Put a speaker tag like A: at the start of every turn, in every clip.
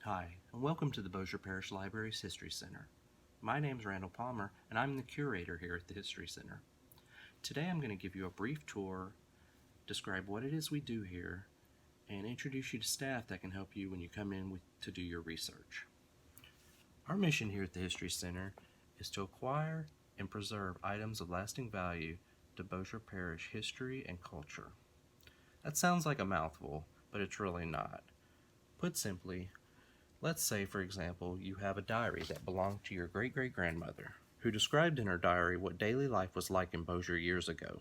A: Hi, and welcome to the Bossier Parish Library's History Center. My name is Randall Palmer, and I'm the curator here at the History Center. Today I'm going to give you a brief tour, describe what it is we do here, and introduce you to staff that can help you when you come in to do your research. Our mission here at the History Center is to acquire and preserve items of lasting value to Bossier Parish history and culture. That sounds like a mouthful, but it's really not. Put simply, let's say, for example, you have a diary that belonged to your great-great-grandmother, who described in her diary what daily life was like in Bossier years ago.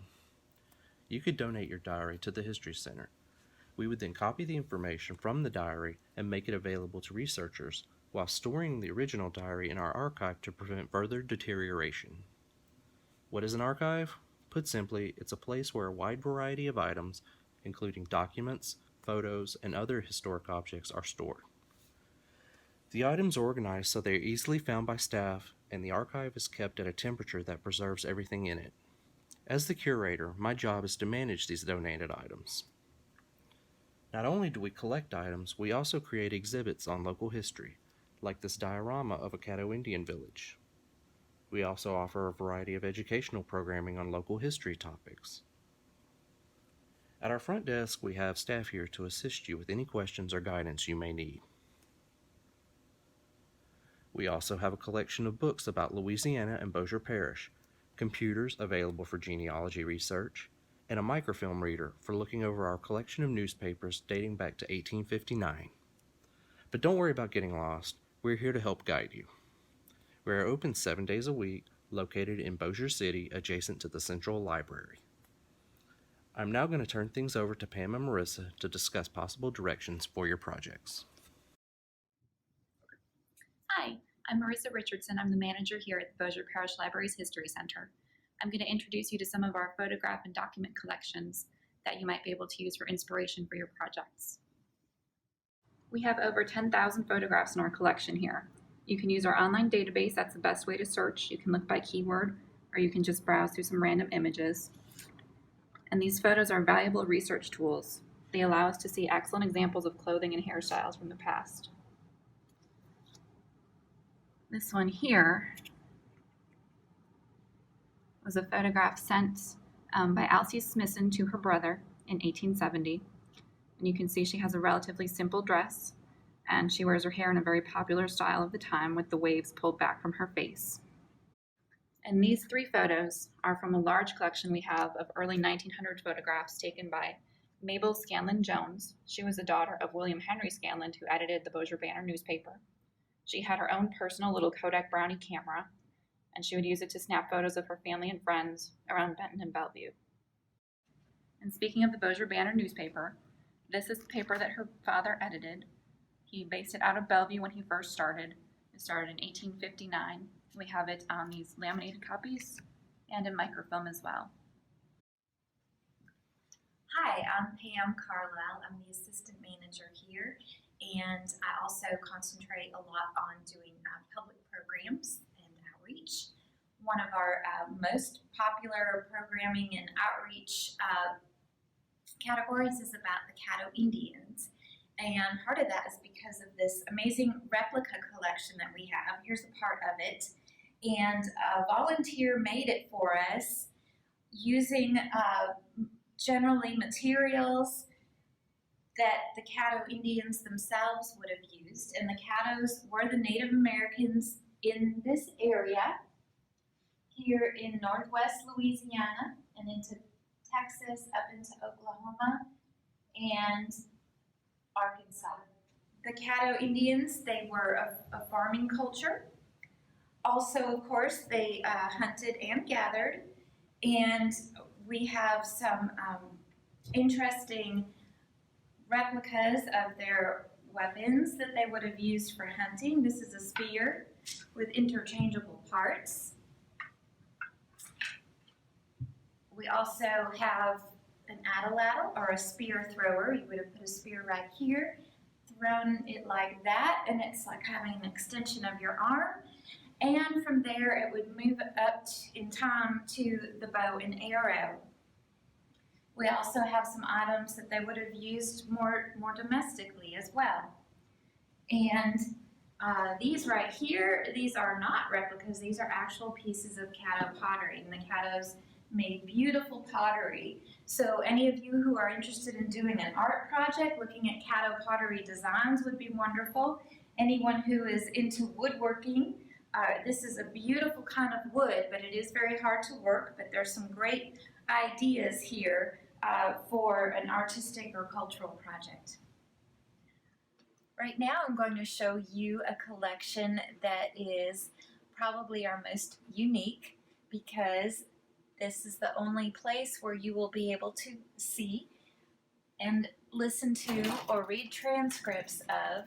A: You could donate your diary to the History Center. We would then copy the information from the diary and make it available to researchers while storing the original diary in our archive to prevent further deterioration. What is an archive? Put simply, it's a place where a wide variety of items, including documents, photos, and other historic objects, are stored. The items are organized so they are easily found by staff, and the archive is kept at a temperature that preserves everything in it. As the curator, my job is to manage these donated items. Not only do we collect items, we also create exhibits on local history, like this diorama of a Caddo Indian village. We also offer a variety of educational programming on local history topics. At our front desk, we have staff here to assist you with any questions or guidance you may need. We also have a collection of books about Louisiana and Bossier Parish, computers available for genealogy research, and a microfilm reader for looking over our collection of newspapers dating back to 1859. But don't worry about getting lost. We're here to help guide you. We are open 7 days a week, located in Bossier City, adjacent to the Central Library. I'm now going to turn things over to Pam and Marissa to discuss possible directions for your projects.
B: Hi, I'm Marissa Richardson. I'm the manager here at the Bossier Parish Library's History Center. I'm going to introduce you to some of our photograph and document collections that you might be able to use for inspiration for your projects. We have over 10,000 photographs in our collection here. You can use our online database. That's the best way to search. You can look by keyword, or you can just browse through some random images. And these photos are valuable research tools. They allow us to see excellent examples of clothing and hairstyles from the past. This one here was a photograph sent by Alcee Smithson to her brother in 1870. And you can see she has a relatively simple dress, and she wears her hair in a very popular style of the time with the waves pulled back from her face. And these three photos are from a large collection we have of early 1900 photographs taken by Mabel Scanlon Jones. She was a daughter of William Henry Scanlon, who edited the Bossier Banner newspaper. She had her own personal little Kodak Brownie camera, and she would use it to snap photos of her family and friends around Benton and Bellevue. And speaking of the Bossier Banner newspaper, this is the paper that her father edited. He based it out of Bellevue when he first started. It started in 1859. We have it on these laminated copies and in microfilm as well.
C: Hi, I'm Pam Carlisle. I'm the assistant manager here, and I also concentrate a lot on doing public programs and outreach. One of our most popular programming and outreach categories is about the Caddo Indians. And part of that is because of this amazing replica collection that we have. Here's a part of it. And a volunteer made it for us using generally materials that the Caddo Indians themselves would have used. And the Caddos were the Native Americans in this area here in Northwest Louisiana and into Texas, up into Oklahoma and Arkansas. The Caddo Indians, they were a farming culture. Also, of course, they hunted and gathered, and we have some interesting replicas of their weapons that they would have used for hunting. This is a spear with interchangeable parts. We also have an atlatl, or a spear thrower. You would have put a spear right here, thrown it like that, and it's like having an extension of your arm. And from there, it would move up in time to the bow and arrow. We also have some items that they would have used more domestically as well. And these right here, these are not replicas, these are actual pieces of Caddo pottery, and the Caddos made beautiful pottery. So any of you who are interested in doing an art project, looking at Caddo pottery designs would be wonderful. Anyone who is into woodworking, this is a beautiful kind of wood, but it is very hard to work, but there's some great ideas here for an artistic or cultural project. Right now I'm going to show you a collection that is probably our most unique, because this is the only place where you will be able to see and listen to or read transcripts of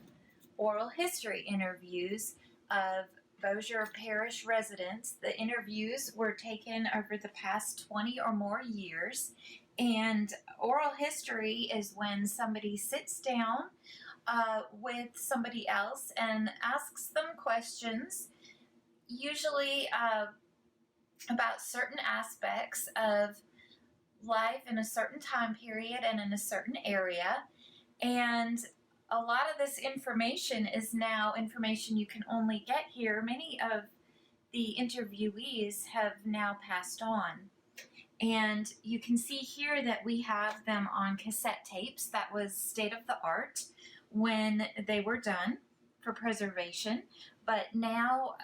C: oral history interviews of Bossier Parish residents. The interviews were taken over the past 20 or more years, and oral history is when somebody sits down with somebody else and asks them questions, usually about certain aspects of life in a certain time period and in a certain area. And a lot of this information is now information you can only get here. Many of the interviewees have now passed on. And you can see here that we have them on cassette tapes. That was state of the art when they were done for preservation. But now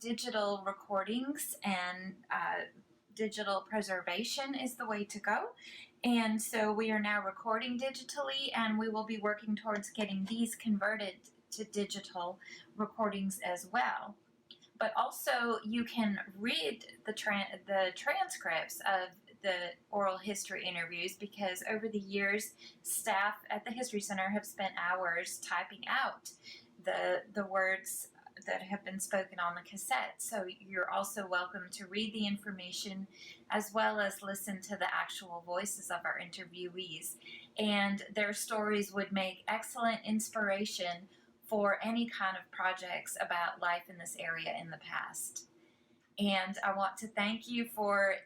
C: digital recordings and digital preservation is the way to go. And so we are now recording digitally, and we will be working towards getting these converted to digital recordings as well. But also you can read the transcripts of the oral history interviews, because over the years, staff at the History Center have spent hours typing out the words that have been spoken on the cassette. So you're also welcome to read the information as well as listen to the actual voices of our interviewees. And their stories would make excellent inspiration for any kind of projects about life in this area in the past. And I want to thank you for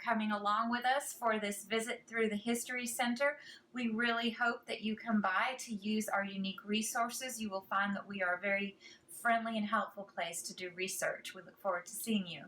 C: coming along with us for this visit through the History Center. We really hope that you come by to use our unique resources. You will find that we are a very friendly and helpful place to do research. We look forward to seeing you.